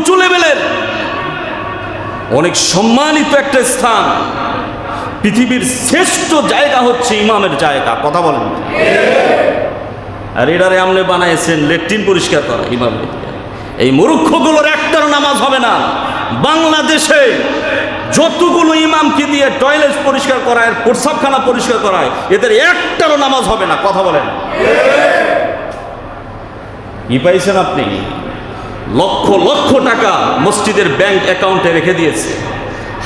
উঁচু লেভেলের, অনেক সম্মানিত একটা স্থান। পৃথিবীর শ্রেষ্ঠ জায়গা হচ্ছে ইমামের জায়গা, কথা বলেন। আর এটারে আমনে বানাইছেন লেট্রিন পরিষ্কার করা ইমামের। এই মূর্খগুলোর একটারও নামাজ হবে না। বাংলাদেশে যতগুলো ইমামকে দিয়ে টয়লেট পরিষ্কার করায়, প্রস্রাবখানা পরিষ্কার করায়, এদের একটারও নামাজ হবে না, কথা বলেন। কি পাইছেন আপনি? লক্ষ লক্ষ টাকা মসজিদের ব্যাংক অ্যাকাউন্টে রেখে দিয়েছে,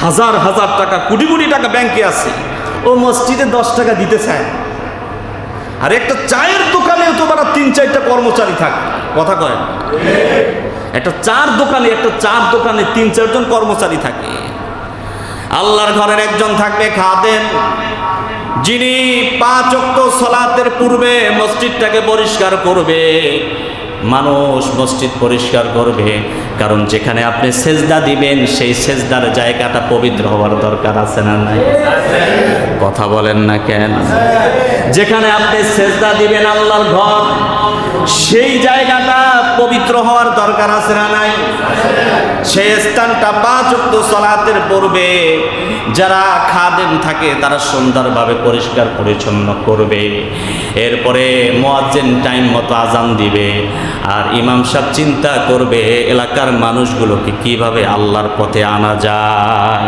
হাজার হাজার টাকা, কোটি কোটি টাকা ব্যাংকে আছে, ও মসজিদে 10 টাকা দিতে চায়। আর একটা চায়ের দোকানে তো বারা 3-4টা কর্মচারী থাকে, কথা কয়। একটা চার দোকানে 3-4 জন কর্মচারী থাকে। আল্লাহর ঘরের একজন থাকবে খাদেম, যিনি 5 ওয়াক্ত সালাতের পূর্বে মসজিদটাকে পরিষ্কার করবে। মানুষ মসজিদ পরিষ্কার করবে, কারণ যেখানে আপনি সেজদা দিবেন সেই সেজদার জায়গাটা পবিত্র হওয়ার দরকার আছে না নাই? কথা বলেন না কেন? যেখানে আপনি সেজদা দিবেন আল্লাহর ঘর, সেই জায়গাটা পবিত্র হওয়ার দরকার আছে না নাই? সেই স্থানটা 5 ওয়াক্ত সালাতের পূর্বে যারা খাদেম থাকে তারা সুন্দরভাবে পরিষ্কার পরিচ্ছন্ন করবে। এরপরে মুয়াজ্জিন টাইম মতো আজান দিবে, আর ইমাম সাহেব চিন্তা করবে এলাকার মানুষগুলোকে কিভাবে আল্লাহর পথে আনা যায়।